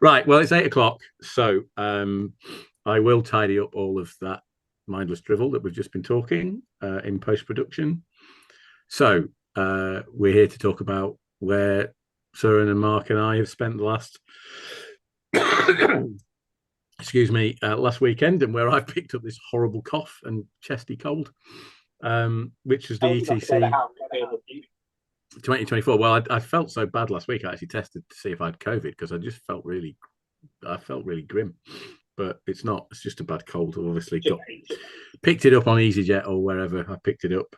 Right. Well, it's 8 o'clock, so I will tidy up all of that mindless drivel that we've just been talking in post production. So we're here to talk about where Søren and Mark and I have spent the last, excuse me, last weekend, and where I've picked up this horrible cough and chesty cold, which is the ETC 2024. Well, I felt so bad last week. I actually tested to see if I had COVID because I felt really grim. But it's not. It's just a bad cold. I've obviously picked it up on EasyJet or wherever I picked it up.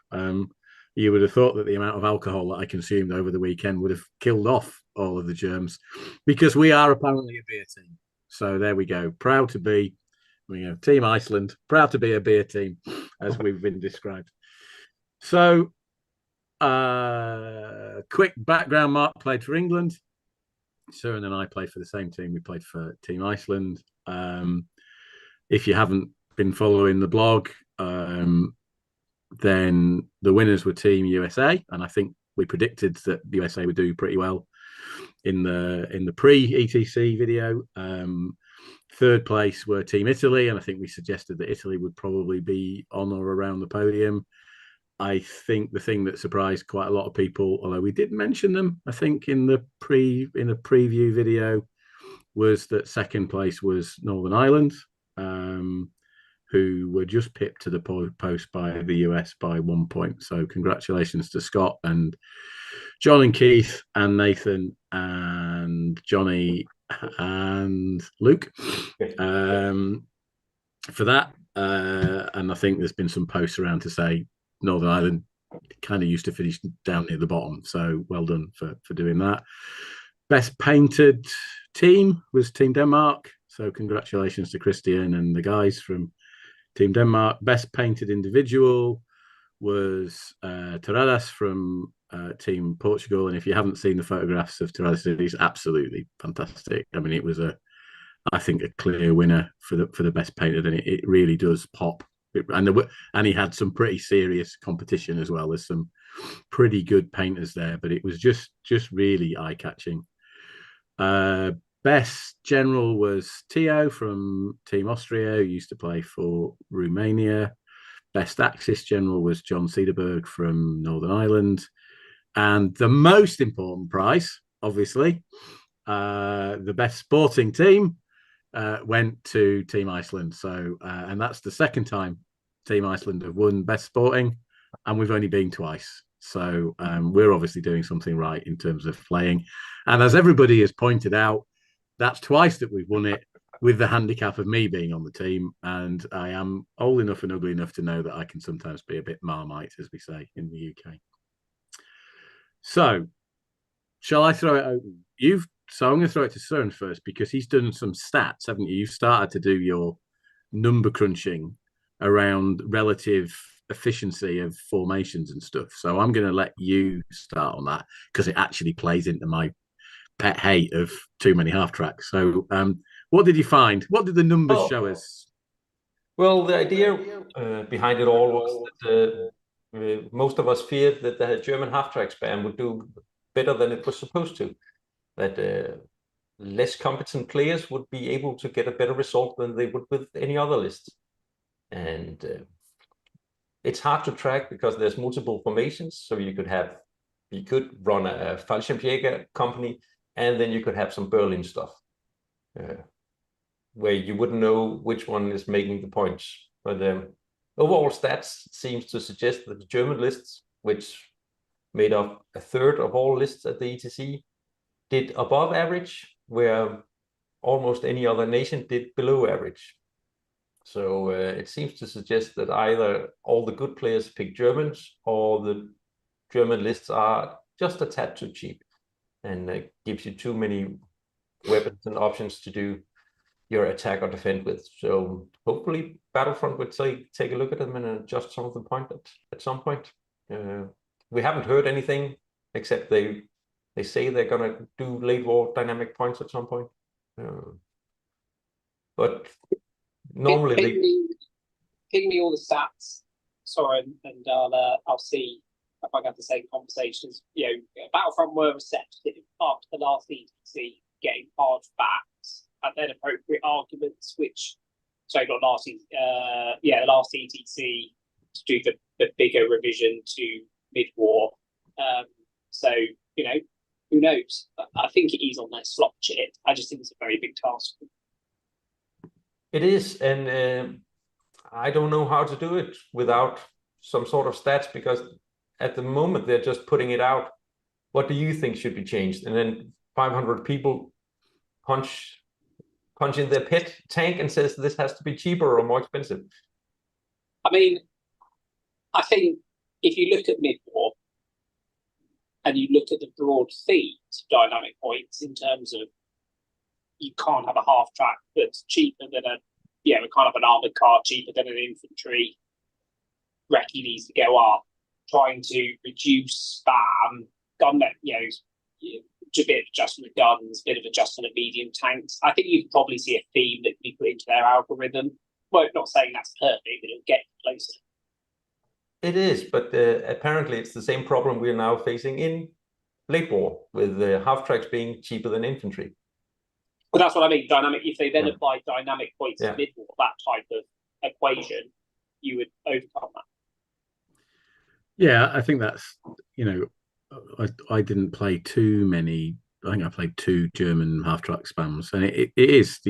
You would have thought that the amount of alcohol that I consumed over the weekend would have killed off all of the germs, because we are apparently a beer team. So there we go. Proud to be, Team Iceland. Proud to be a beer team, as we've been described. So, quick background: Mark played for England. Søren and I played for the same team. We played for Team Iceland. If you haven't been following the blog, then the winners were Team USA, and I think we predicted that the USA would do pretty well in the pre-ETC video. Third place were Team Italy, and I think we suggested that Italy would probably be on or around the podium. I think the thing that surprised quite a lot of people, although we did mention them, I think in the preview video, was that second place was Northern Ireland, who were just pipped to the post by the US by 1 point. So congratulations to Scott and John and Keith and Nathan and Johnny and Luke for that. And I think there's been some posts around to say Northern Ireland kind of used to finish down near the bottom. So well done for doing that. Best painted team was Team Denmark. So congratulations to Christian and the guys from Team Denmark. Best painted individual was Terradas from Team Portugal. And if you haven't seen the photographs of Terradas, he's absolutely fantastic. I mean, it was I think a clear winner for the best painted, and it really does pop. And he had some pretty serious competition as well. There's some pretty good painters there, but it was just really eye-catching. Best general was Tio from Team Austria, who used to play for Romania. Best Axis general was John Cederberg from Northern Ireland. And the most important prize, obviously, the best sporting team, went to Team Iceland. So, and that's the second time Team Iceland have won Best Sporting, and we've only been twice. So we're obviously doing something right in terms of playing. And as everybody has pointed out, that's twice that we've won it with the handicap of me being on the team. And I am old enough and ugly enough to know that I can sometimes be a bit Marmite, as we say in the UK. So, shall I throw it open? So I'm going to throw it to Søren first, because he's done some stats, haven't you? You've started to do your number crunching around relative efficiency of formations and stuff. So I'm going to let you start on that, because it actually plays into my pet hate of too many half tracks. So what did you find? What did the numbers show us? Well, the idea behind it all was that most of us feared that the German half track span would do better than it was supposed to. That less competent players would be able to get a better result than they would with any other list. And it's hard to track because there's multiple formations. So you could run a Fallschirmjäger company, and then you could have some Berlin stuff, where you wouldn't know which one is making the points. But overall stats seems to suggest that the German lists, which made up a third of all lists at the ETC, did above average, where almost any other nation did below average. So it seems to suggest that either all the good players pick Germans, or the German lists are just a tad too cheap, and gives you too many weapons and options to do your attack or defend with. So hopefully Battlefront would take a look at them and adjust some of the point at some point. We haven't heard anything, except they say they're going to do late war dynamic points at some point. But normally ping me all the stats, sorry, and I'll see if I can have the same conversations. Battlefront were receptive after the last ETC getting hard backs. and then appropriate arguments, which not last last ETC to do the bigger revision to mid-war. So who knows? I think it is on their slot chit. I just think it's a very big task. It is, and I don't know how to do it without some sort of stats, because at the moment they're just putting it out. What do you think should be changed? And then 500 people punch in their pet tank and says this has to be cheaper or more expensive. I mean, I think if you look at mid-war and you look at the broad themes of dynamic points in terms of you can't have a half track that's cheaper than kind of an armored car cheaper than an infantry. Recce needs to go up, trying to reduce spam, gun, a bit of adjustment of guns, a bit of adjustment of medium tanks. I think you could probably see a theme that can be put into their algorithm. Well, not saying that's perfect, but it'll get closer. It is, but apparently it's the same problem we're now facing in late war, with half tracks being cheaper than infantry. But that's what I mean. Dynamic. If they then apply dynamic points to mid-war, that type of equation, you would overcome that. Yeah, I think that's, I didn't play too many. I think I played 2 German half-track spams, and it is,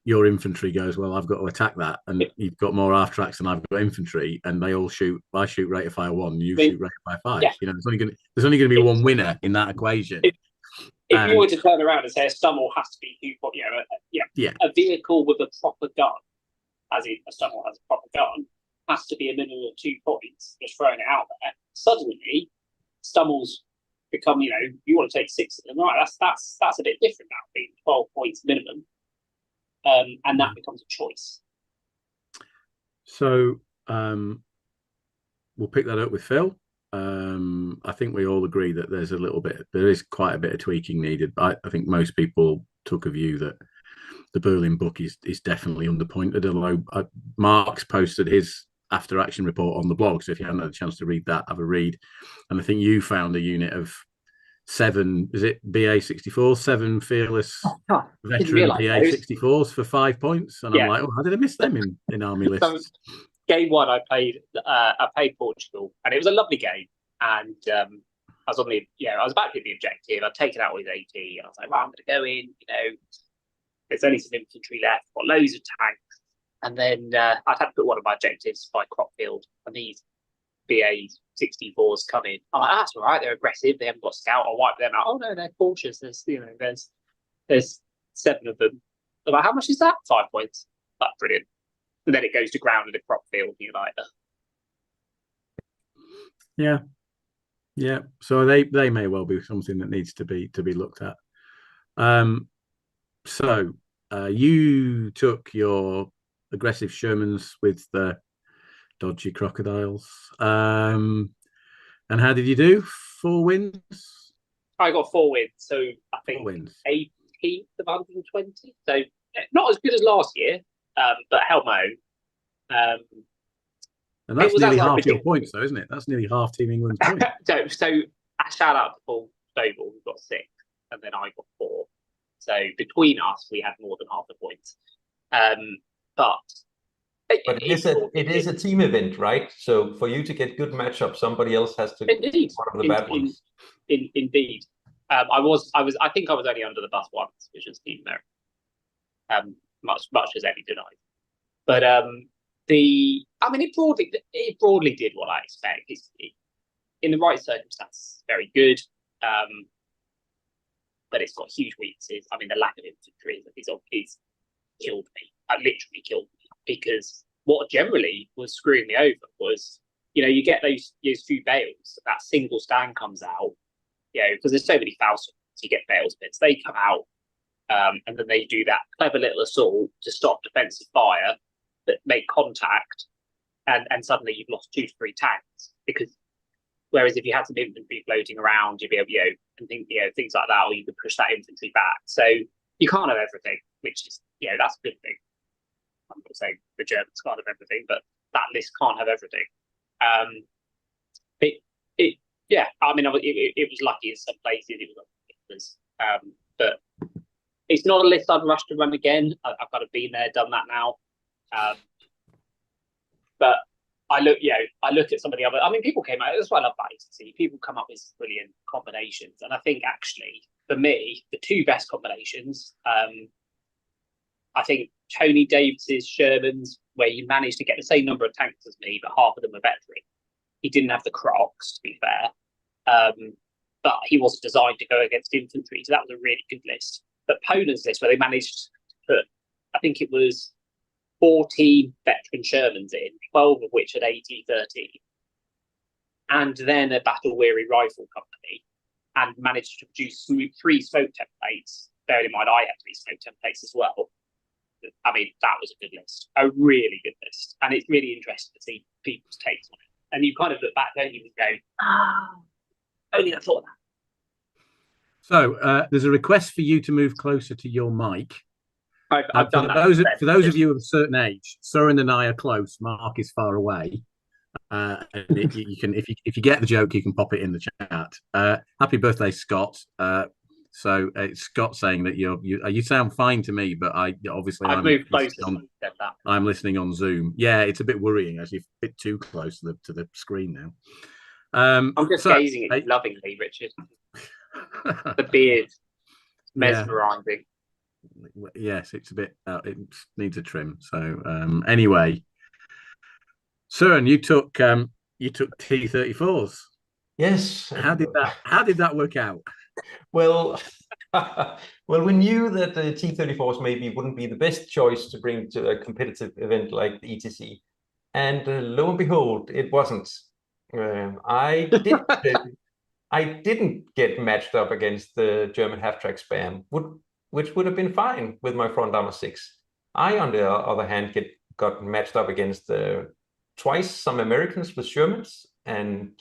your infantry goes, well, I've got to attack that, and you've got more half-tracks than I've got infantry, and they all shoot. I shoot rate of fire 1, you shoot rate of fire 5. Yeah. There's only going to be one winner in that equation. If you were to turn around and say a Stummel has to be, a vehicle with a proper gun, as in a Stummel has a proper gun, has to be a minimum of 2 points, just throwing it out there. Suddenly, Stummels become, you want to take 6 of them, right? That's a bit different now, being 12 points minimum, and that becomes a choice. So we'll pick that up with Phil. I think we all agree that there is quite a bit of tweaking needed. I think most people took a view that the Berlin book is definitely underpointed, although Mark's posted his after action report on the blog, so if you haven't had a chance to read that, have a read. And I think you found a unit of 7, is it BA-64, 7 fearless veteran PA-64s for 5 points, and I'm like, how did I miss them in army lists? So, game 1, I played Portugal, and it was a lovely game. And I was I was about to hit the objective. I'd taken out all his AT, and I was like, well, I'm going to go in. There's only some infantry left. Got loads of tanks, and then I'd had to put one of my objectives by Cropfield, and these BA-64s come in. I'm like, that's all right. They're aggressive. They haven't got scout. I'll wipe them out. Oh no, they're cautious. There's 7 of them. I'm like, how much is that? 5 points. That's brilliant. And then it goes to ground at a crop field, and you're like, Yeah. So they may well be something that needs to be looked at. So you took your aggressive Shermans with the dodgy crocodiles. And how did you do? 4 wins? I got 4 wins. So I think 4 wins. 18th of 120. So not as good as last year, but held my own. And that's nearly half your points, though, isn't it? That's nearly half Team England's points. So I shout out to Paul Stovall, who got 6, and then I got 4. So between us, we had more than half the points. But it is a team event, right? So for you to get good matchup, somebody else has to. Indeed, one of the bad ones. Indeed. I think I was only under the bus once, which was team merit. Much as any denied. But it broadly did what I expect. In the right circumstances, very good. But it's got huge weaknesses. I mean, the lack of infantry is killed me. It literally killed me, because what generally was screwing me over was, you get those few bales, that single stand comes out, because there's so many foul swords, you get bales bits, they come out, and then they do that clever little assault to stop defensive fire that make contact, and suddenly you've lost 2 to 3 tanks. Because whereas if you had some infantry floating around, you'd be able, and things like that, or you could push that infantry back. So you can't have everything, which is, that's a good thing. I'm not saying the Germans can't have everything, but that list can't have everything. It was lucky in some places. It was, but It's not a list I'd rush to run again. I've kind of been there, done that now. But I look at some of the other. I mean, people came out. That's what I love about ETC. People come up with brilliant combinations, and I think actually, for me, the two best combinations. I think Tony Davis's Shermans, where he managed to get the same number of tanks as me, but half of them were veteran. He didn't have the Crocs, to be fair, but he wasn't designed to go against infantry, so that was a really good list. But Poland's list, where they managed to put, I think it was 14 veteran Shermans in, 12 of which had AT-13, and then a battle-weary rifle company, and managed to produce 3 smoke templates. Bearing in mind, I had 3 smoke templates as well. I mean, that was a good list, a really good list. And it's really interesting to see people's takes on it. And you kind of look back, don't you, and go, only I thought of that. So there's a request for you to move closer to your mic. I've done that. For those of you of a certain age, Søren and I are close. Mark is far away. And you can, if you get the joke, you can pop it in the chat. Happy birthday, Scott. So it's Scott saying that you sound fine to me, but I'm moved closer. I'm listening on Zoom. Yeah, it's a bit worrying, actually, a bit too close to the screen now. I'm just gazing at you lovingly, Richard. The beard, mesmerising. Yes, it's a bit. It needs a trim. So anyway, Søren, you took T-34s. Yes. How did that work out? Well, we knew that the T-34s maybe wouldn't be the best choice to bring to a competitive event like the ETC, and lo and behold, it wasn't. I didn't get matched up against the German half-track Spam, which would have been fine with my front armor 6. I, on the other hand, got matched up against twice some Americans with Shermans and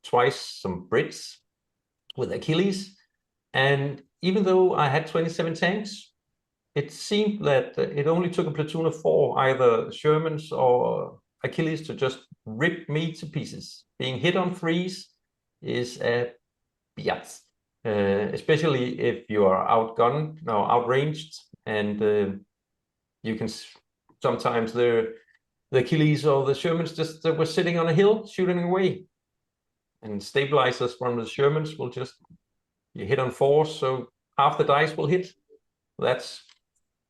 twice some Brits with Achilles. And even though I had 27 tanks, it seemed that it only took a platoon of 4, either Shermans or Achilles, to just rip me to pieces. Being hit on 3s is a biatch, especially if you are outgunned or outranged, and you can sometimes the Achilles or the Shermans just were sitting on a hill shooting away, and stabilizers from the Shermans will just. You hit on 4, so half the dice will hit. That's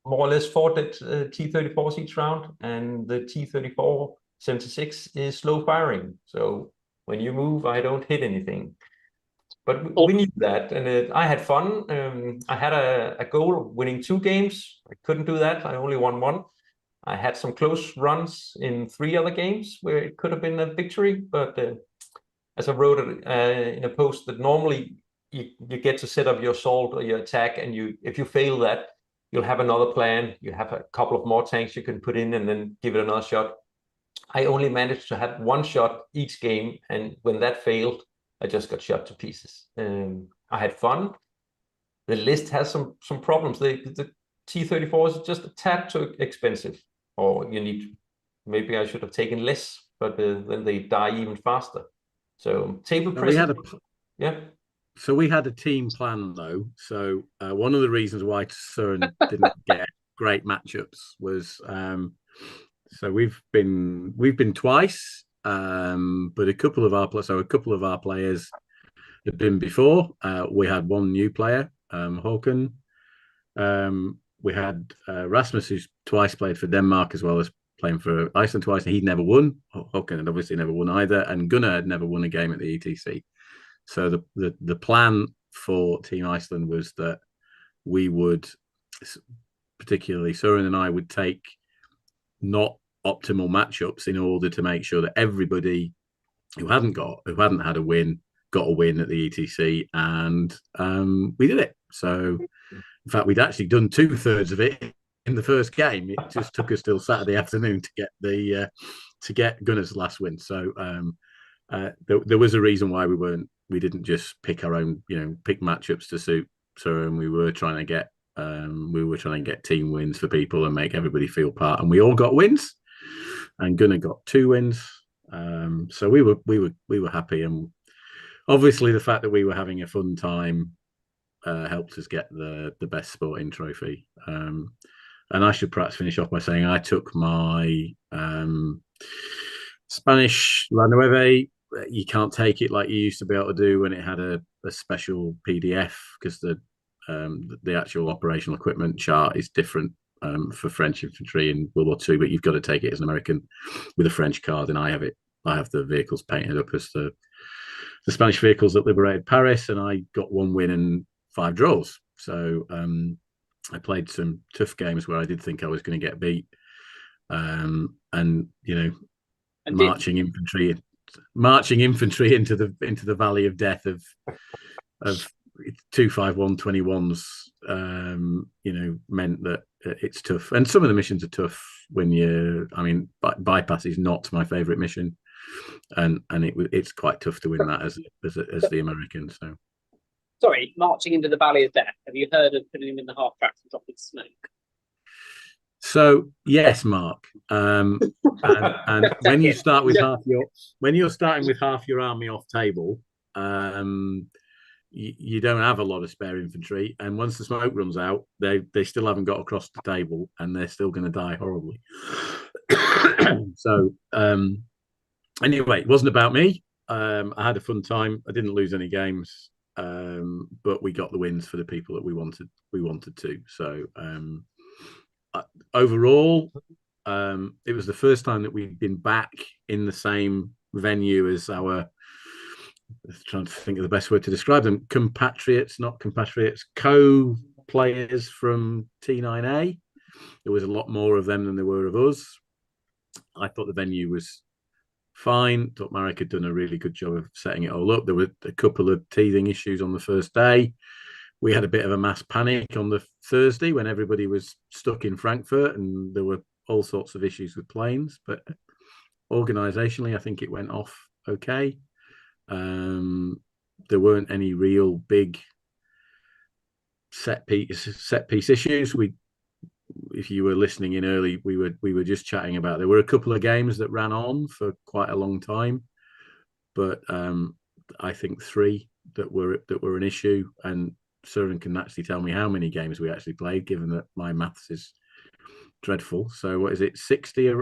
more or less 4 T-34s each round, and the T-34 76 is slow firing. So when you move, I don't hit anything. But we knew that, and I had fun. I had a goal of winning 2 games. I couldn't do that. I only won 1. I had some close runs in 3 other games where it could have been a victory. But as I wrote it in a post, that normally you get to set up your assault or your attack, and if you fail that, you'll have another plan. You have a couple of more tanks you can put in and then give it another shot. I only managed to have 1 shot each game, and when that failed, I just got shot to pieces. I had fun. The list has some problems. The T-34 is just a tad too expensive, or maybe I should have taken less, but then they die even faster. So table pressure. Yeah. So we had a team plan, though. So one of the reasons why Søren didn't get great matchups was so we've been twice, but a couple of our players had been before. We had 1 new player, Håkon. We had Rasmus, who's twice played for Denmark as well as playing for Iceland twice, and he'd never won. Håkon had obviously never won either, and Gunnar had never won a game at the ETC. So the plan for Team Iceland was that we would, particularly Søren and I, would take not optimal matchups in order to make sure that everybody who hadn't had a win got a win at the ETC, and we did it. So in fact, we'd actually done 2/3 of it in the first game. It just took us till Saturday afternoon to get Gunnar's last win. So there was a reason why we didn't just pick our own, pick matchups to suit Søren. We were trying to get team wins for people and make everybody feel part, and we all got wins, and Gunnar got 2 wins. So we were happy, and obviously the fact that we were having a fun time helped us get the best sporting trophy. And I should perhaps finish off by saying I took my Spanish La Nueve. You can't take it like you used to be able to do when it had a special PDF, because the actual operational equipment chart is different for French infantry in World War II, but you've got to take it as an American with a French card, and I have it. I have the vehicles painted up as the Spanish vehicles that liberated Paris, and I got 1 win and 5 draws. So I played some tough games where I did think I was going to get beat, and marching infantry into the valley of death of 25121s meant that it's tough, and some of the missions are tough when bypass is not my favorite mission, and it's quite tough to win that as the American. So sorry, marching into the valley of death, have you heard of putting him in the half tracks and dropping smoke? So yes, Mark. And when you start with you're starting with half your army off table, you don't have a lot of spare infantry, and once the smoke runs out, they still haven't got across the table, and they're still going to die horribly. So anyway, it wasn't about me. I had a fun time. I didn't lose any games, but we got the wins for the people that we wanted to. So overall, it was the first time that we've been back in the same venue as our, trying to think of the best word to describe them, co-players from T9A. There was a lot more of them than there were of us. I thought the venue was fine. Thought Marek had done a really good job of setting it all up. There were a couple of teething issues on the first day. We had a bit of a mass panic on the Thursday when everybody was stuck in Frankfurt, and there were all sorts of issues with planes. But organisationally, I think it went off okay. There weren't any real big set piece issues. If you were listening in early, we were just chatting about, there were a couple of games that ran on for quite a long time, but I think 3 that were an issue, and Søren can actually tell me how many games we actually played, given that my maths is dreadful. So what is it, 20 I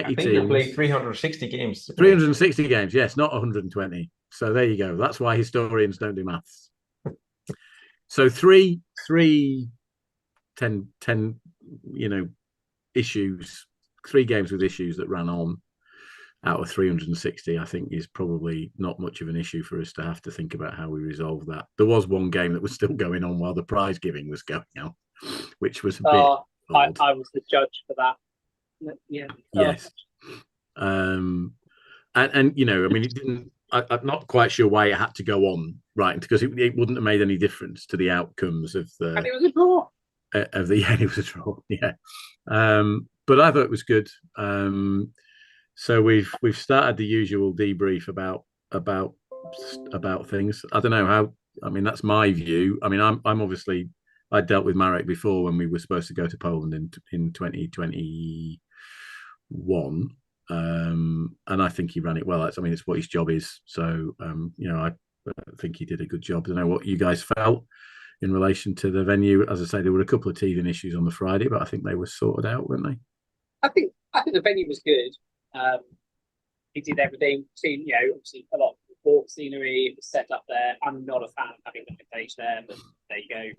think teams? We played 360 games. 360 games, yes, not 120. So there you go. That's why historians don't do maths. So 10 issues, 3 games with issues that ran on out of 360, I think is probably not much of an issue for us to have to think about how we resolve that. There was one game that was still going on while the prize giving was going on, which was a bit odd. I was the judge for that. Yeah. Yes. And it didn't. I'm not quite sure why it had to go on, right? Because it wouldn't have made any difference to the outcomes of the. And it was a draw. It was a draw. Yeah. But I thought it was good. So we've started the usual debrief about things. I don't know how. I mean, that's my view. I mean, I'm obviously, I dealt with Marek before when we were supposed to go to Poland in 2021, and I think he ran it well. I mean, it's what his job is. So I think he did a good job. I don't know what you guys felt in relation to the venue. As I say, there were a couple of teething issues on the Friday, but I think they were sorted out, weren't they? I think the venue was good. He did everything. Seen, obviously a lot of report scenery. It was set up there. I'm not a fan of having the page there, but there you go.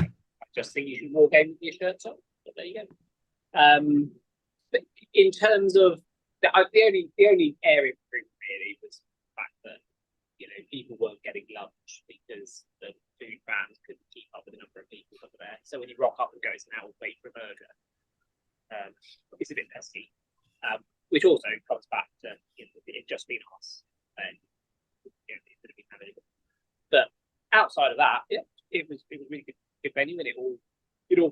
I just think you should war game with your shirts on. But there you go. But in terms of the only area of improvement really was the fact that people weren't getting lunch because the food vans couldn't keep up with the number of people over there. So when you rock up and go, now we'll wait for a burger. It's a bit pesky. Which also comes back to it just being us, and it could have been having. But outside of that, it was really good venue, and it all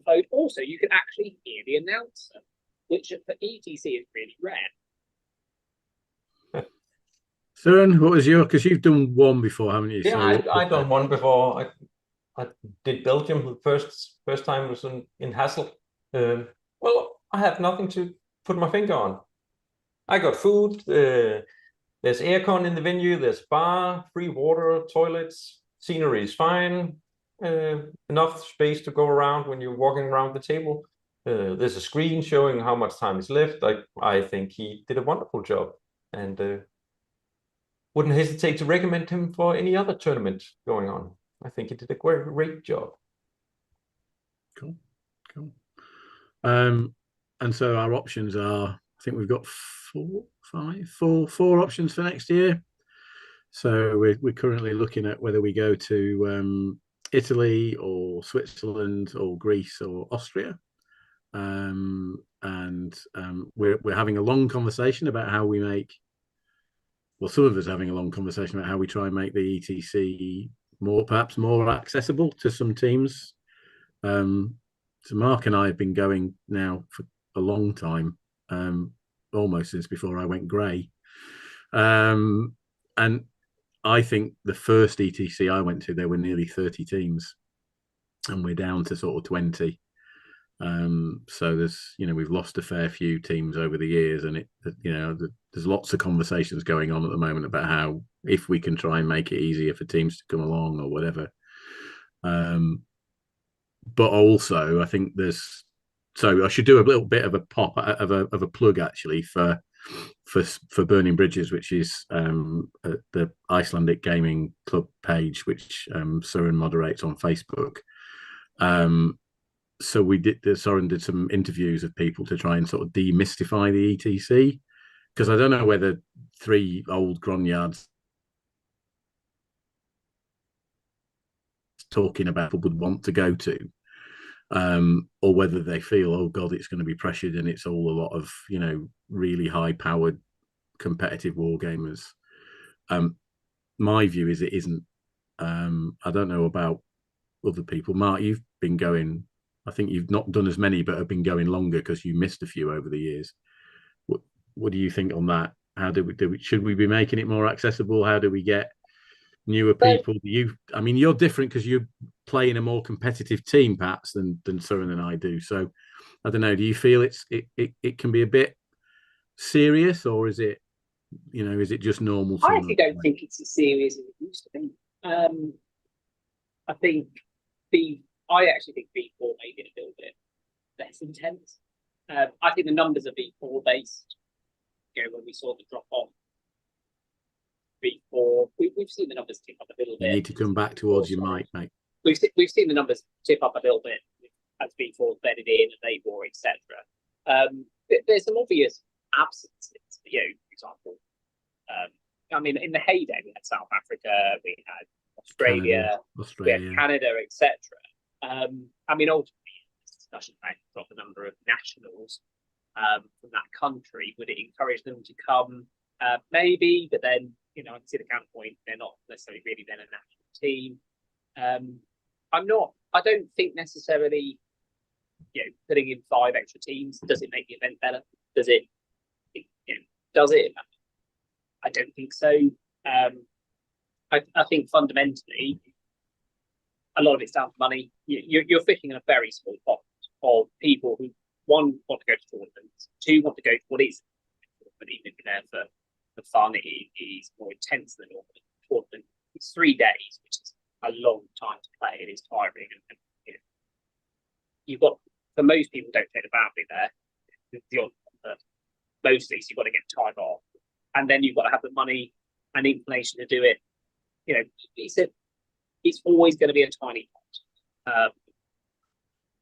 flowed. Also, you can actually hear the announcer, which for ETC is really rare. Søren, what was because you've done one before, haven't you? Yeah, I've done one before. I did Belgium. The first time was in Hassel. Well, I have nothing to put my finger on. I got food. There's aircon in the venue. There's bar, free water, toilets, scenery is fine, enough space to go around when you're walking around the table. There's a screen showing how much time is left. I think he did a wonderful job, and wouldn't hesitate to recommend him for any other tournament going on. I think he did a great job. Cool. And so our options are, I think we've got four options for next year. So we're currently looking at whether we go to Italy or Switzerland or Greece or Austria. And we're having a long conversation about how we make, well, some of us are having a long conversation about how we try and make the ETC perhaps more accessible to some teams. So Mark and I have been going now for a long time, almost since before I went grey. And I think the first ETC I went to, there were nearly 30 teams, and we're down to sort of 20. So there's, we've lost a fair few teams over the years, and there's lots of conversations going on at the moment about how, if we can try and make it easier for teams to come along or whatever. But also, I think so I should do a little bit of a plug actually for Burning Bridges, which is the Icelandic gaming club page, which Søren moderates on Facebook. So Søren did some interviews of people to try and sort of demystify the ETC, because I don't know whether 3 old grognards talking about people would want to go to, or whether they feel, oh God, it's going to be pressured and it's all a lot of, really high-powered competitive wargamers. My view is it isn't. I don't know about other people. Mark, you've been going, I think you've not done as many, but have been going longer because you missed a few over the years. What do you think on that? How should we be making it more accessible? How do we get newer people? You're different because you play in a more competitive team perhaps than Søren and I do. So I don't know, do you feel it can be a bit serious, or is it just normal? I actually don't think it's as serious as it used to be. I actually think V4 made it a little bit less intense. I think the numbers are V4 based. When we saw the drop off V4, we've seen the numbers tip up a little bit. You need to come back towards your mic, mate. We've seen the numbers tip up a little bit as V4's bedded in and A4, etc. There's some obvious absences. For example, in the heyday we had South Africa, we had Australia. We had Canada, etc. Ultimately, this discussion about the number of nationals from that country, would it encourage them to come? Maybe, but then I can see the counterpoint. They're not necessarily really then a national team. I don't think necessarily, putting in 5 extra teams, does it make the event better? Does it? I don't think so. I think fundamentally, a lot of it's down to money. You're fishing in a very small pot of people who, 1, want to go to tournaments, 2, want to go to what is, but even if you're there for fun, it is more intense than normal tournament. It's 3 days, which is a long time to play. It is tiring, and you've got, for most people, don't take the family there. Mostly, so you've got to get time off, and then you've got to have the money and inclination to do it. It's always going to be a tiny pot,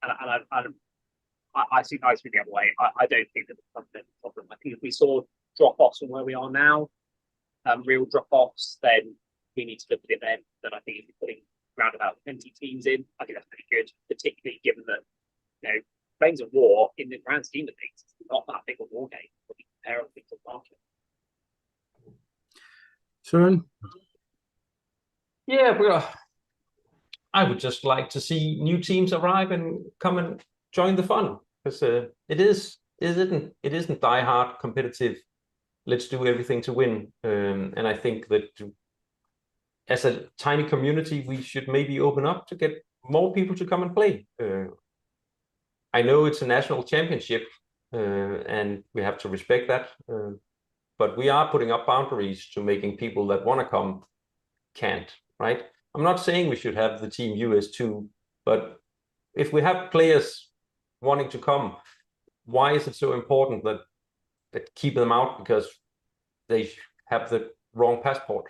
and I see the other way. I don't think that the fundamental problem. I think if we saw drop-offs from where we are now, real drop-offs, then we need to look at it then. Then I think if you're putting around about 20 teams in, I think that's pretty good, particularly given that, Planes of War, in the grand scheme of things, is not that big a war game when you compare on things on the market. Søren? Yeah, I would just like to see new teams arrive and come and join the fun, because it isn't die-hard competitive. Let's do everything to win, and I think that as a tiny community, we should maybe open up to get more people to come and play. I know it's a national championship, and we have to respect that, but we are putting up boundaries to making people that want to come can't, right? I'm not saying we should have the Team US2, but if we have players wanting to come, why is it so important that keep them out because they have the wrong passport?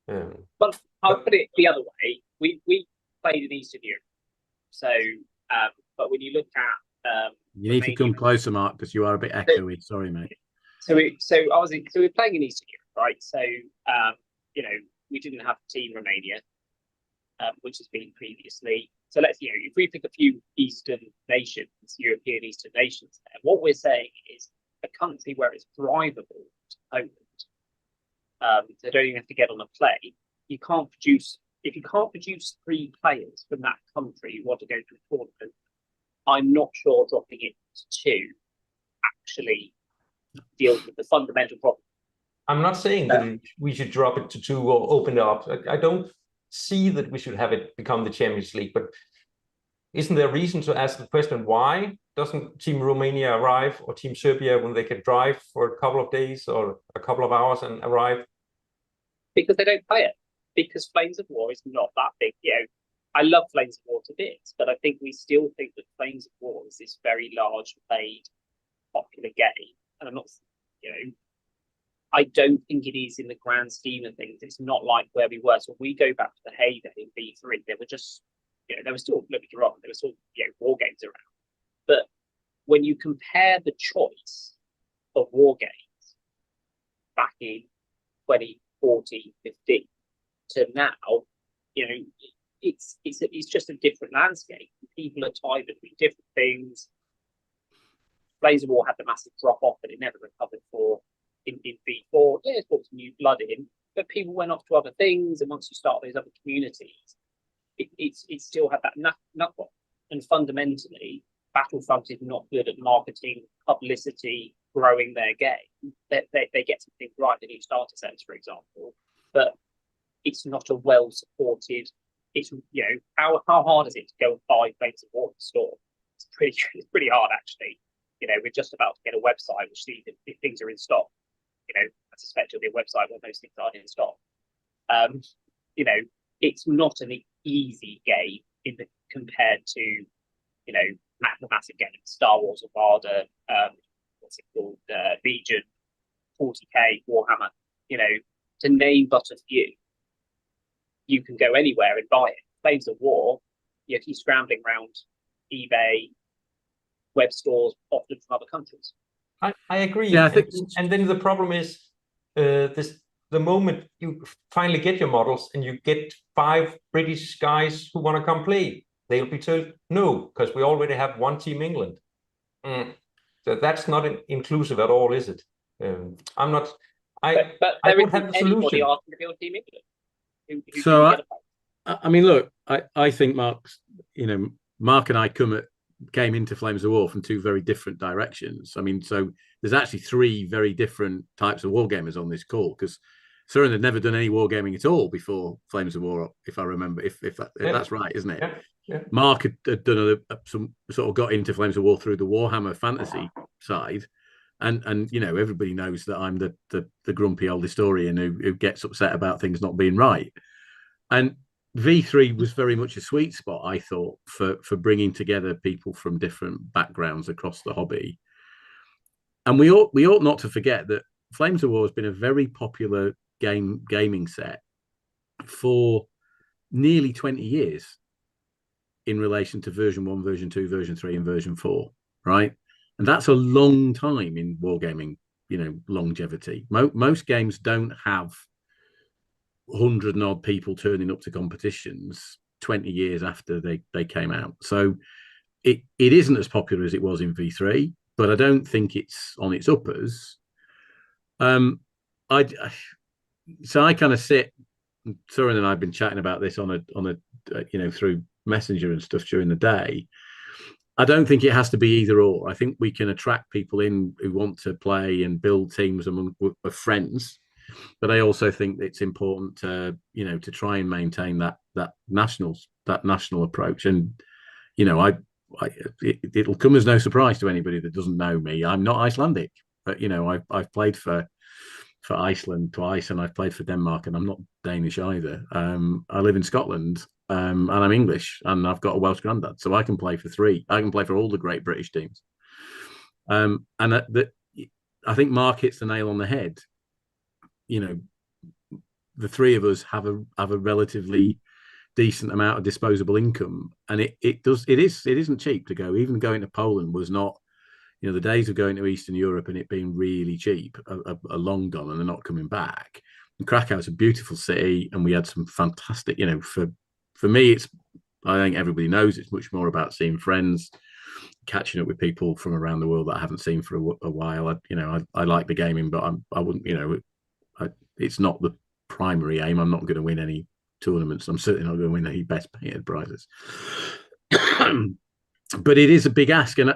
Well, I'll put it the other way. We played in Eastern Europe, so but when you look at you need to come closer, Mark, because you are a bit echoey. Sorry, mate. So we're playing in Eastern Europe, right? So you know, we didn't have Team Romania, which has been previously. So let's, you know, if we pick a few Eastern nations, European Eastern nations, there, what we're saying is a country where it's drivable to Poland. They don't even have to get on a plane. You can't produce, if you can't produce 3 players from that country who want to go to a tournament, I'm not sure dropping it to 2 actually deals with the fundamental problem. I'm not saying that we should drop it to 2 or open it up. I don't see that we should have it become the Champions League, but isn't there a reason to ask the question, why doesn't Team Romania arrive, or Team Serbia, when they can drive for a couple of days or a couple of hours and arrive? Because they don't play it. Because Flames of War is not that big. You know, I love Flames of War to bits, but I think we still think that Flames of War is this very large, played, popular game. And I'm not, you know, I don't think it is in the grand scheme of things. It's not like where we were. So when we go back to the heyday in V3, there were just, you know, there was still, let me get wrong, there were still, you know, war games around. But when you compare the choice of war games back in 2014, 15 to now, you know, it's just a different landscape. People are tied between different things. Flames of War had the massive drop off, but it never recovered for in V4. Yeah, it's brought some new blood in, but people went off to other things, and once you start those other communities, it still had that knuckle. And fundamentally, Battlefront is not good at marketing, publicity, growing their game. They get something right, the new starter sets, for example, but it's not a well supported. It's, you know, how hard is it to go and buy Flames of War in the store? It's pretty hard, actually. You know, we're just about to get a website which sees if things are in stock. You know, I suspect it'll be a website where those things aren't in stock. You know, it's not an easy game compared to, you know, the massive game, Star Wars Armada, what's it called, Legion, 40k, Warhammer. You know, to name but a few, you can go anywhere and buy it. Flames of War, you keep scrambling around eBay, web stores, often from other countries. I agree. Yeah, I think, and then the problem is the moment you finally get your models and you get 5 British guys who want to come play, they'll be told no, because we already have one Team England. So that's not inclusive at all, is it? I'm not. But I don't have the solution. Asking to be on Team England. So I mean, look, I think Mark and I came into Flames of War from 2 very different directions. I mean, so there's actually 3 very different types of wargamers on this call, because Søren had never done any wargaming at all before Flames of War, if I remember, if that's right, isn't it? Yeah. Mark had done some sort of got into Flames of War through the Warhammer fantasy side, and you know, everybody knows that I'm the grumpy old historian who gets upset about things not being right. And V3 was very much a sweet spot, I thought, for bringing together people from different backgrounds across the hobby. And we ought not to forget that Flames of War has been a very popular gaming set for nearly 20 years in relation to version 1, version 2, version 3, and version 4, right? And that's a long time in wargaming, you know, longevity. Most games don't have 100 and odd people turning up to competitions 20 years after they came out. So it isn't as popular as it was in V3, but I don't think it's on its uppers. So I kind of sit, Søren and I've been chatting about this on a you know, through Messenger and stuff during the day. I don't think it has to be either or. I think we can attract people in who want to play and build teams of friends. But I also think it's important to, you know, to try and maintain that national approach. And, you know, it'll come as no surprise to anybody that doesn't know me. I'm not Icelandic, but, you know, I've played for for Iceland twice, and I've played for Denmark, and I'm not Danish either. I live in Scotland, and I'm English, and I've got a Welsh granddad, so I can play for three. I can play for all the great British teams. And I think Mark hits the nail on the head. You know, the three of us have a relatively decent amount of disposable income, and it isn't cheap to go. Even going to Poland was not. You know, the days of going to Eastern Europe and it being really cheap are long gone, and they're not coming back. And Krakow's a beautiful city, and we had some fantastic. You know, for me, I think everybody knows it's much more about seeing friends, catching up with people from around the world that I haven't seen for a while. I like the gaming, but I wouldn't. You know, it's not the primary aim. I'm not going to win any tournaments. I'm certainly not going to win any best painted prizes. But it is a big ask, and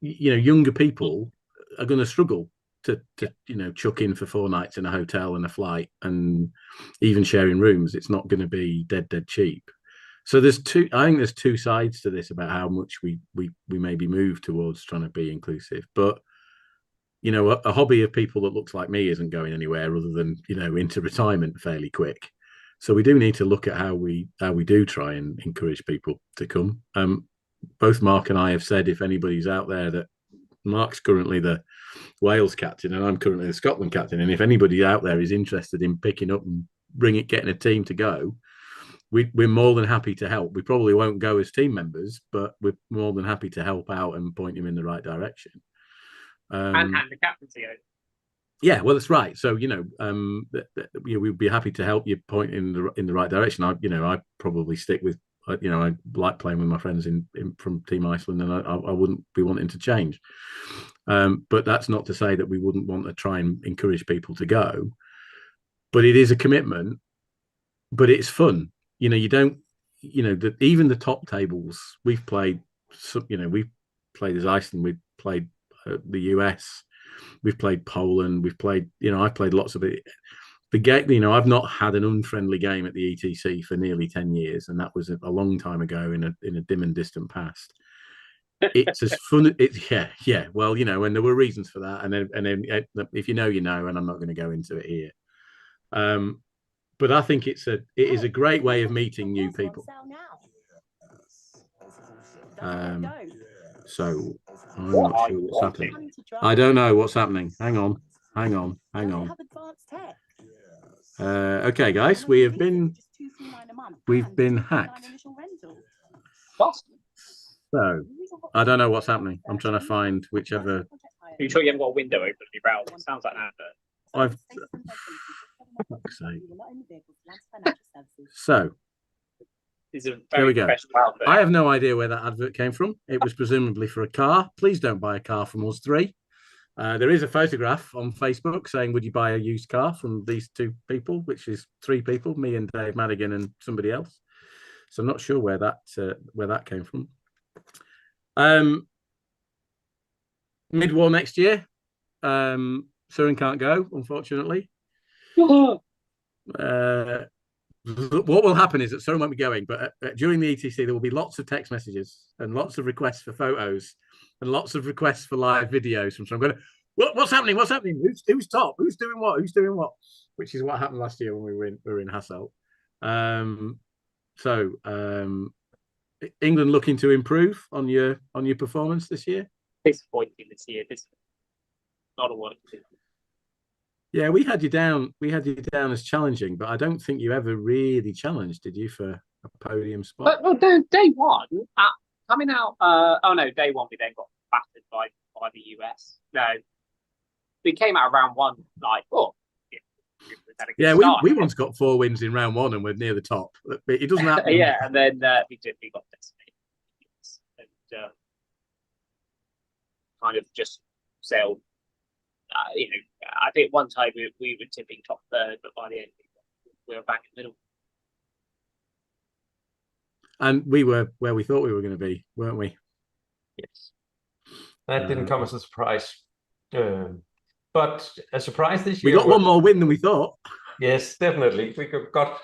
you know, younger people are going to struggle to you know, chuck in for 4 nights in a hotel and a flight, and even sharing rooms. It's not going to be dead cheap. So I think there's two sides to this about how much we maybe move towards trying to be inclusive. But you know, a hobby of people that looks like me isn't going anywhere other than, you know, into retirement fairly quick. So we do need to look at how we do try and encourage people to come. Both Mark and I have said, if anybody's out there, that Mark's currently the Wales captain and I'm currently the Scotland captain, and if anybody out there is interested in picking up and getting a team to go, we're more than happy to help. We probably won't go as team members, but we're more than happy to help out and point him in the right direction. And hand the captaincy over. Yeah, well, that's right. So, you know, we'd be happy to help you point in the right direction. I probably stick with, you know, I like playing with my friends from Team Iceland, and I wouldn't be wanting to change. But that's not to say that we wouldn't want to try and encourage people to go. But it is a commitment, but it's fun. You know, you don't, you know, even the top tables we've played, you know, we've played as Iceland, we've played the US, we've played Poland, we've played, you know, I've played lots of it. The game, you know, I've not had an unfriendly game at the ETC for nearly 10 years, and that was a long time ago in a dim and distant past. It's as fun. Yeah. Well, you know, and there were reasons for that, and then if you know, you know, and I'm not going to go into it here. But I think it is a great way of meeting new people. So I'm not sure what's happening. I don't know what's happening. Hang on. Okay, guys, we've been hacked. So I don't know what's happening. I'm trying to find whichever. Are you sure you haven't got a window open in your browser? It sounds like an advert. So there we go. Advert. I have no idea where that advert came from. It was presumably for a car. Please don't buy a car from us three. There is a photograph on Facebook saying, would you buy a used car from these two people, which is 3 people, me and Dave Madigan and somebody else. So I'm not sure where that came from. Mid-war next year. Søren can't go, unfortunately. What will happen is that Søren won't be going, but during the ETC, there will be lots of text messages and lots of requests for photos and lots of requests for live videos from Søren. What's happening? What's happening? Who's top? Who's doing what? Who's doing what? Which is what happened last year when we were in Hasselt. England looking to improve on your performance this year? Disappointing this year. This not a lot. Yeah, we had you down as challenging, but I don't think you ever really challenged, did you, for a podium spot? Well, day one, coming out. Day one we then got battered by the US. No, we came out of round one like, yeah, we once got 4 wins in round one and we're near the top. It doesn't happen. Yeah, and then we got decimated and kind of just sailed. I think one time we were tipping top third, but by the end we were back in the middle. And we were where we thought we were going to be, weren't we? Yes. That didn't come as a surprise. But a surprise this year. We got one more win than we thought. Yes, definitely. We got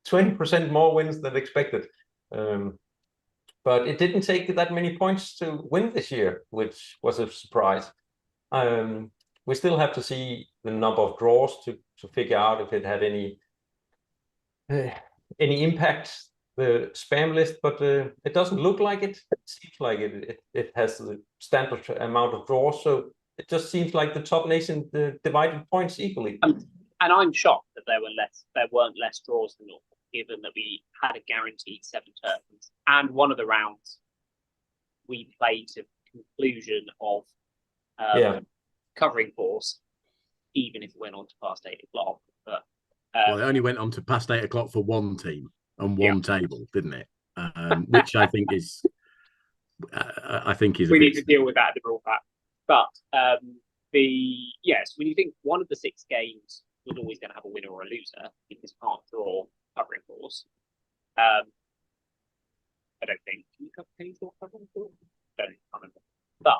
20% more wins than expected. But it didn't take that many points to win this year, which was a surprise. we still have to see the number of draws to figure out if it had any impact, the spam list, but it doesn't look like it. It seems like it has the standard amount of draws, so it just seems like the top nation divided points equally. And I'm shocked that there weren't less draws than normal, given that we had a guaranteed 7 turns, and one of the rounds we played to conclusion of covering force, even if it went on to past 8 o'clock. But well, it only went on to past 8 o'clock for one team on one table, didn't it? Which I think is, we need to deal with that in the rule pack. But when you think one of the 6 games was always going to have a winner or a loser because you can't draw covering force. I don't think. Can you draw covering force? I don't remember. But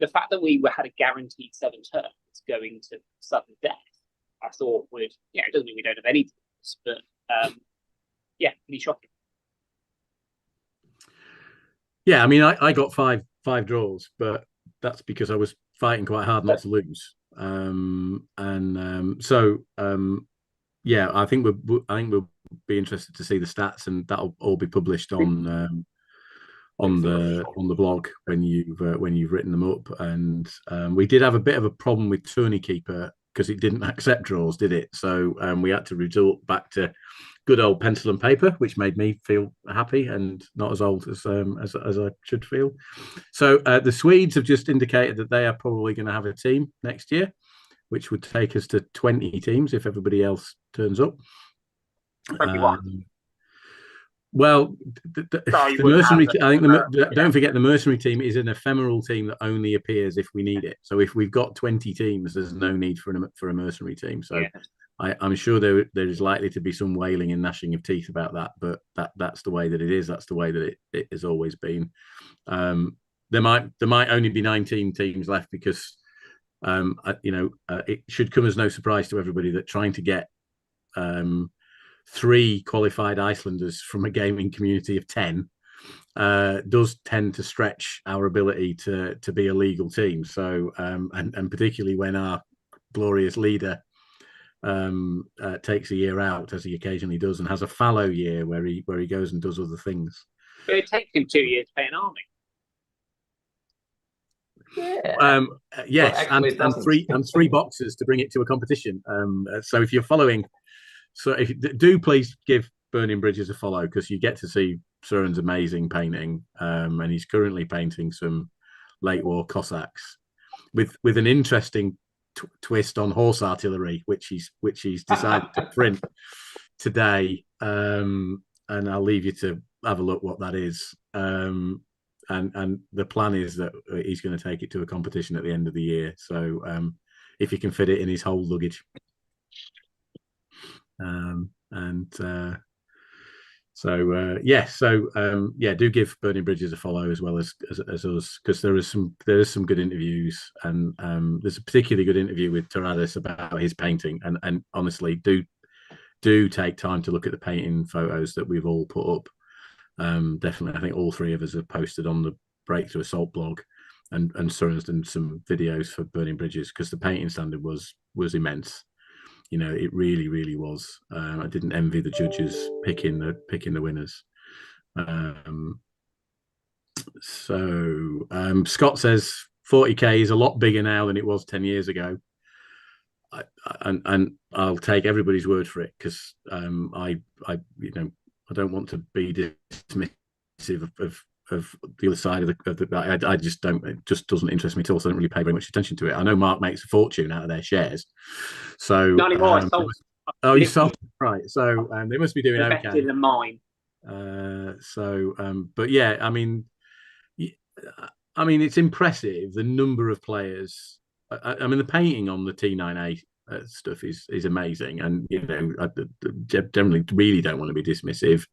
the fact that we had a guaranteed 7 turns going to sudden death, I thought would, it doesn't mean we don't have any draws, but pretty shocking. Yeah, I mean, I got five draws, but that's because I was fighting quite hard not to lose. I think we'll be interested to see the stats, and that'll all be published on the blog when you've written them up. And we did have a bit of a problem with Tourney Keeper because it didn't accept draws, did it? So we had to resort back to good old pencil and paper, which made me feel happy and not as old as I should feel. So the Swedes have just indicated that they are probably going to have a team next year, which would take us to 20 teams if everybody else turns up. 21. Well, the mercenary. I think don't forget the mercenary team is an ephemeral team that only appears if we need it. So if we've got 20 teams, there's no need for a mercenary team. So I'm sure there is likely to be some wailing and gnashing of teeth about that. But that's the way that it is. That's the way that it has always been. There might only be 19 teams left because it should come as no surprise to everybody that trying to get 3 qualified Icelanders from a gaming community of 10 does tend to stretch our ability to be a legal team. So and particularly when our glorious leader takes a year out, as he occasionally does, and has a fallow year where he goes and does other things. But it takes him 2 years to pay an army. Yes, and 3 boxes to bring it to a competition. So if you're following. So do please give Burning Bridges a follow, because you get to see Søren's amazing painting, and he's currently painting some late war Cossacks with an interesting twist on horse artillery, which he's decided to print today. And I'll leave you to have a look what that is. And the plan is that he's going to take it to a competition at the end of the year. So if he can fit it in his whole luggage. Do give Burning Bridges a follow as well as us, because there is some good interviews, and there's a particularly good interview with Taradis about his painting, and honestly do take time to look at the painting photos that we've all put up. Definitely, I think all 3 of us have posted on the Breakthrough Assault blog, and Søren's done some videos for Burning Bridges, because the painting standard was immense. It really, really was. I didn't envy the judges picking the winners. Scott says 40k is a lot bigger now than it was 10 years ago. And I'll take everybody's word for it, because I don't want to be dismissive of the other side of the I just don't, it just doesn't interest me at all, so I don't really pay very much attention to it. I know Mark makes a fortune out of their shares, so not anymore. You sold, right? So they must be doing okay. Better than mine. But yeah, I mean it's impressive the number of players. I mean the painting on the T9A stuff is amazing, and I generally really don't want to be dismissive.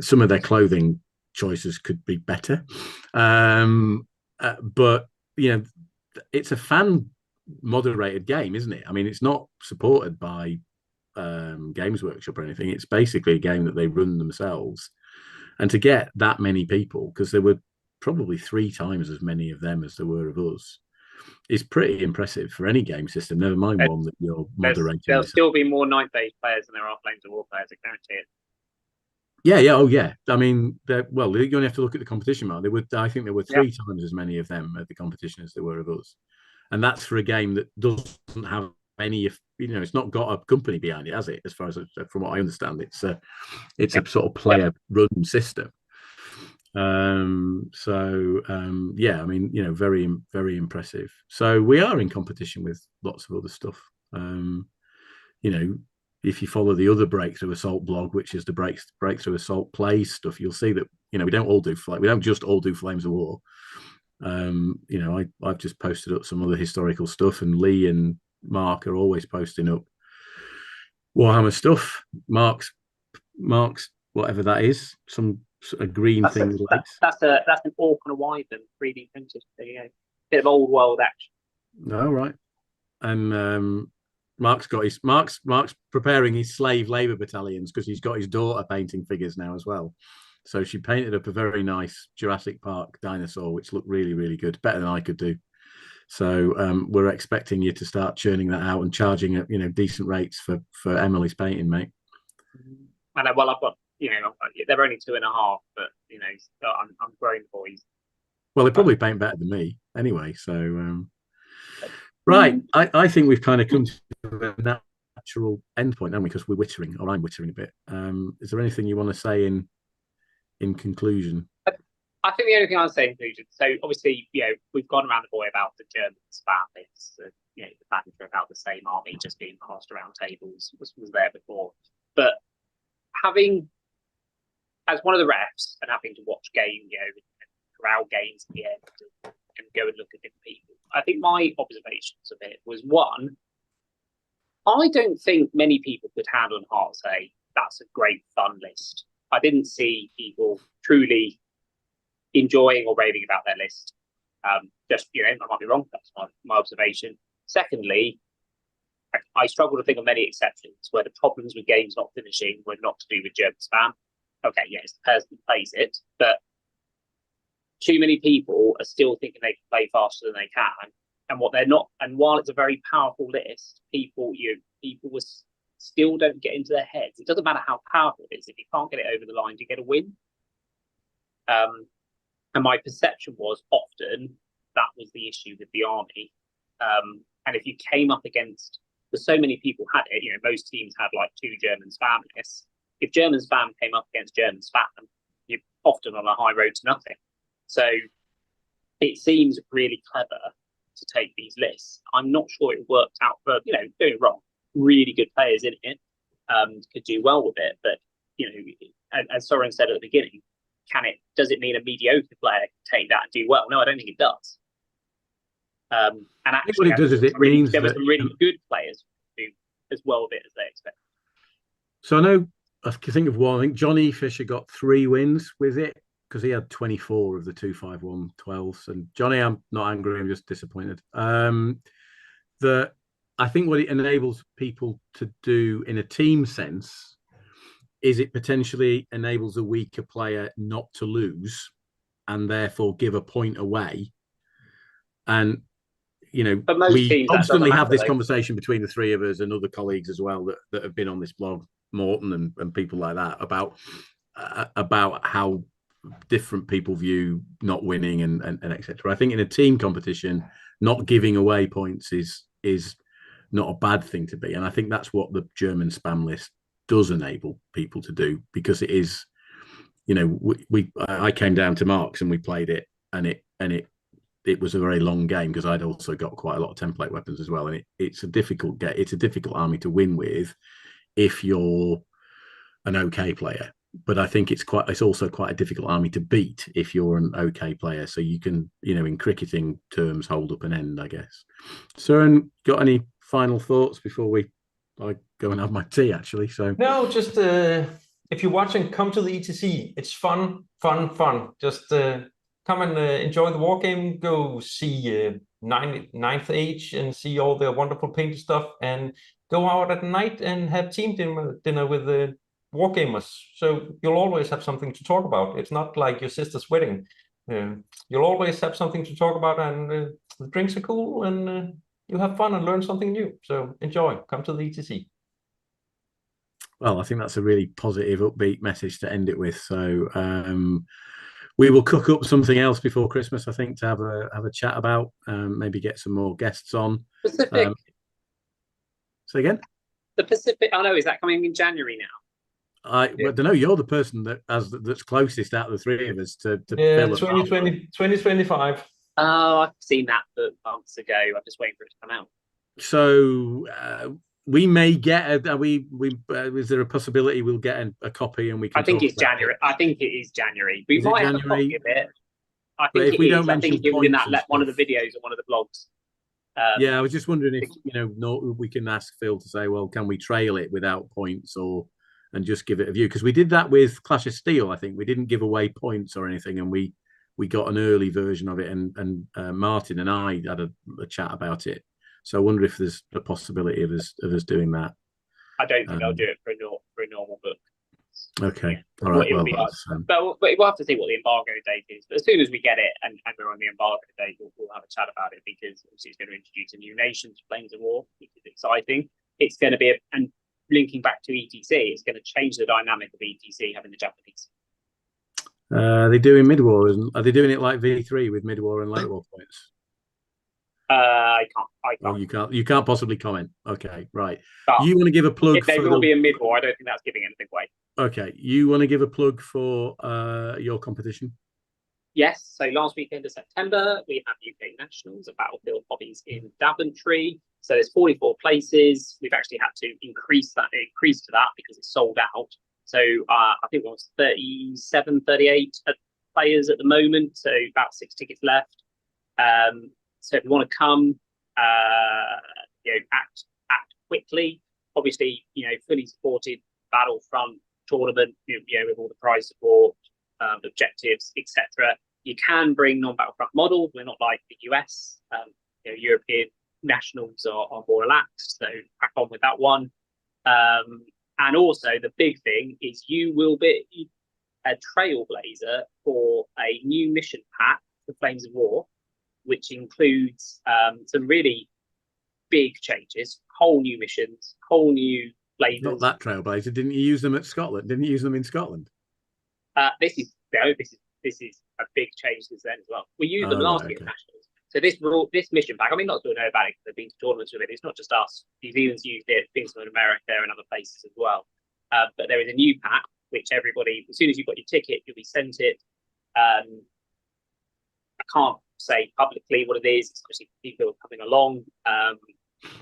Some of their clothing choices could be better, but it's a fan moderated game, isn't it? I mean, it's not supported by Games Workshop or anything. It's basically a game that they run themselves, and to get that many people, because there were probably 3 times as many of them as there were of us, is pretty impressive for any game system. Never mind one that you're moderating. There'll still be more ninth age players than there are Flames of War players. I guarantee it. Yeah. Oh, yeah. I mean, well, you only have to look at the competition, Mark. I think there were 3 times as many of them at the competition as there were of us, and that's for a game that doesn't have any. It's not got a company behind it, has it? As far as from what I understand, it's a sort of player-run system. Yeah. I mean, very, very impressive. So we are in competition with lots of other stuff. If you follow the other Breakthrough Assault blog, which is the Breakthrough Assault plays stuff, you'll see that we don't just all do Flames of War. I've just posted up some other historical stuff, and Lee and Mark are always posting up Warhammer stuff. Mark's whatever that is, a green thing. That's an orc and a wyvern 3D printed. There you go. Bit of old world action. Oh, right. And Mark's preparing his slave labor battalions because he's got his daughter painting figures now as well. So she painted up a very nice Jurassic Park dinosaur, which looked really, really good, better than I could do. So we're expecting you to start churning that out and charging at decent rates for Emily's painting, mate. And I've got they're only 2.5, but I'm growing boys. Well, they probably paint better than me anyway. So right, I think we've kind of come to a natural end point, haven't we? Because we're wittering, or I'm wittering a bit. Is there anything you want to say in conclusion? I think the only thing I'll say in conclusion. So obviously, we've gone around the boy about the German spam bits. The banter about the same army just being passed around tables was there before, but having, as one of the refs, and having to watch corral games at the end and go and look at different people, I think my observations of it was, one, I don't think many people could hand on heart say that's a great fun list. I didn't see people truly enjoying or raving about their list. I might be wrong. That's my observation. Secondly, I struggle to think of many exceptions where the problems with games not finishing were not to do with German spam. Okay, yeah, it's the person who plays it, but too many people are still thinking they can play faster than they can, and what they're not. And while it's a very powerful list, people still don't get into their heads. It doesn't matter how powerful it is. If you can't get it over the line, you get a win. And my perception was often that was the issue with the army. And if you came up against, because so many people had it, most teams had like 2 German spam lists. If German spam came up against German spam, you're often on a high road to nothing. So it seems really clever to take these lists. I'm not sure it worked out for, don't get me wrong, really good players in it could do well with it. But, as Søren said at the beginning, does it mean a mediocre player can take that and do well? No, I don't think it does. And actually, what it does is it means there were some really good players who do as well with it as they expect. So I can think of one. I think Johnny Fisher got 3 wins with it because he had 24 of the 251 12s. And Johnny, I'm not angry, I'm just disappointed. I think what it enables people to do in a team sense is it potentially enables a weaker player not to lose and therefore give a point away. And we constantly have this conversation between the 3 of us and other colleagues as well that have been on this blog, Morton and people like that, about how different people view not winning and etc. I think in a team competition, not giving away points is not a bad thing to be, and I think that's what the German spam list does enable people to do, because it is, I came down to Mark's and we played it, and it was a very long game because I'd also got quite a lot of template weapons as well, and it's a difficult army to win with if you're an okay player. But I think it's also quite a difficult army to beat if you're an okay player. So you can, in cricketing terms, hold up an end, I guess. Søren, got any final thoughts before I go and have my tea, actually? So no, just if you're watching, come to the ETC. It's fun. Just come and enjoy the war game. Go see Ninth Age and see all the wonderful painted stuff, and go out at night and have team dinner with the war gamers. So you'll always have something to talk about. It's not like your sister's wedding. You'll always have something to talk about, and The drinks are cool, and you have fun and learn something new. So enjoy. Come to the ETC. Well, I think that's a really positive, upbeat message to end it with. So we will cook up something else before Christmas, I think, to have a chat about. Maybe get some more guests on. Pacific. Say again? The Pacific. I know. Is that coming in January now? I don't know. You're the person that's closest out of the three of us to Yeah, fill 2025. Oh, I've seen that months ago. I'm just waiting for it to come out. So we may get. Is there a possibility we'll get a copy and we can? I think it's January. I think it is January. We might have a copy of it. I think it is. I think it was in that one of the videos or one of the blogs. Yeah, I was just wondering if we can ask Phil to say, well, can we trail it without points and just give it a view? Because we did that with Clash of Steel. I think we didn't give away points or anything, and we got an early version of it, and Martin and I had a chat about it. So I wonder if there's a possibility of us doing that. I don't think I'll do it for a normal book. Okay, all right. Well, but we'll have to see what the embargo date is. But as soon as we get it and we're on the embargo date, we'll have a chat about it, because obviously it's going to introduce a new nation to Flames of War, which is exciting. It's going to be and linking back to ETC, it's going to change the dynamic of ETC having the Japanese. Are they doing mid-war? Are they doing it like V3 with mid-war and late-war points? I can't. Oh, you can't possibly comment. Okay, right. But you want to give a plug? If there will be a mid-war, I don't think that's giving anything away. Okay, you want to give a plug for your competition? Yes. So last weekend of September, we have UK Nationals at Battlefield Hobbies in Daventry. So there's 44 places. We've actually had to increase to that because it's sold out. So I think it was 37, 38 players at the moment. So about 6 tickets left. So if you want to come, act quickly. Obviously, fully supported Battlefront tournament, with all the prize support, objectives, etc. You can bring non-Battlefront models. We're not like the US. European nationals are more relaxed, so crack on with that one. And also the big thing is you will be a trailblazer for a new mission pack for Flames of War, which includes some really big changes, whole new missions, whole new flavors. Not that trailblazer. Didn't you use them at Scotland? Didn't you use them in Scotland? This is a big change since then as well. We used them last year at Nationals. So this mission pack, I mean, lots of people know about it because they've been to tournaments with it. It's not just us. New Zealand's used it, things in America and other places as well. But there is a new pack, which everybody, as soon as you've got your ticket, you'll be sent it. I can't say publicly what it is. It's obviously people coming along.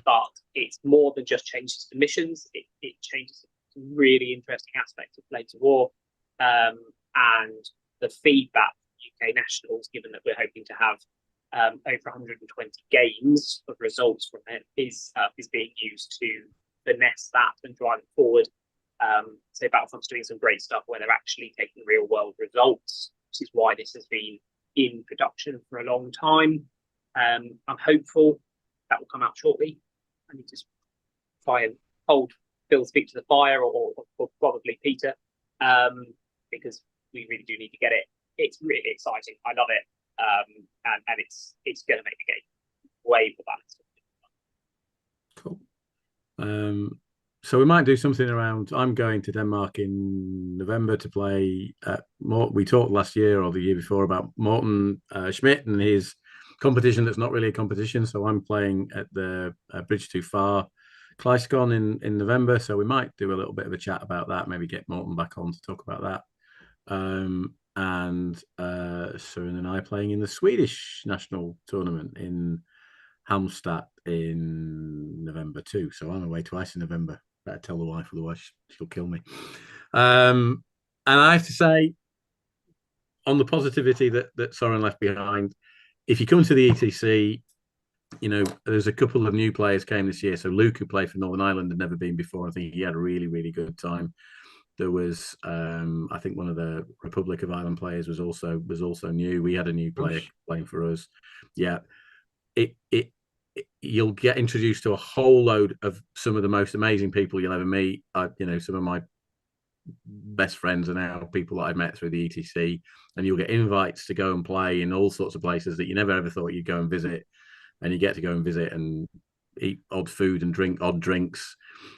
But it's more than just changes to missions. It changes some really interesting aspects of Flames of War. And the feedback from UK Nationals, given that we're hoping to have over 120 games of results from it, is being used to finesse that and drive it forward. So Battlefront's doing some great stuff where they're actually taking real world results, which is why this has been in production for a long time. I'm hopeful that will come out shortly. I need to try and hold Phil's feet to the fire, or probably Peter, because we really do need to get it. It's really exciting. I love it, and it's going to make the game way more balanced. Cool. So we might do something around. I'm going to Denmark in November to play at we talked last year or the year before about Morten Schmidt and his competition that's not really a competition. So I'm playing at the Bridge Too Far Kleiscon in November. So we might do a little bit of a chat about that, maybe get Morten back on to talk about that. And Søren and I playing in the Swedish national tournament in Halmstad in November too. So I'm away twice in November. Better tell the wife, otherwise she'll kill me. And I have to say, on the positivity that Søren left behind, if you come to the ETC, there's a couple of new players came this year. So Luke, who played for Northern Ireland, had never been before. I think he had a really, really good time. There was, I think, one of the Republic of Ireland players was also new. We had a new player playing for us. Yeah, you'll get introduced to a whole load of some of the most amazing people you'll ever meet. Some of my best friends are now people that I've met through the ETC, and you'll get invites to go and play in all sorts of places that you never ever thought you'd go and visit. and you get to go and visit and eat odd food and drink odd drinks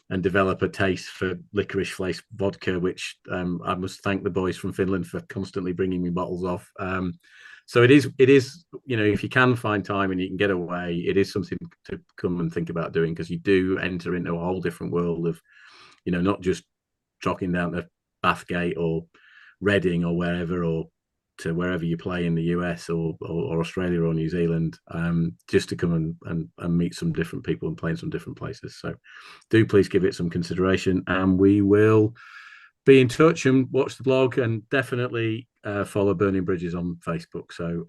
and develop a taste for licorice flakes vodka, which I must thank the boys from Finland for constantly bringing me bottles of. So it is, if you can find time and you can get away, it is something to come and think about doing, because you do enter into a whole different world of, not just jogging down to Bathgate or Reading or wherever, or to wherever you play in the US or Australia or New Zealand, just to come and meet some different people and play in some different places. So do please give it some consideration, and we will be in touch and watch the blog, and definitely follow Burning Bridges on Facebook. So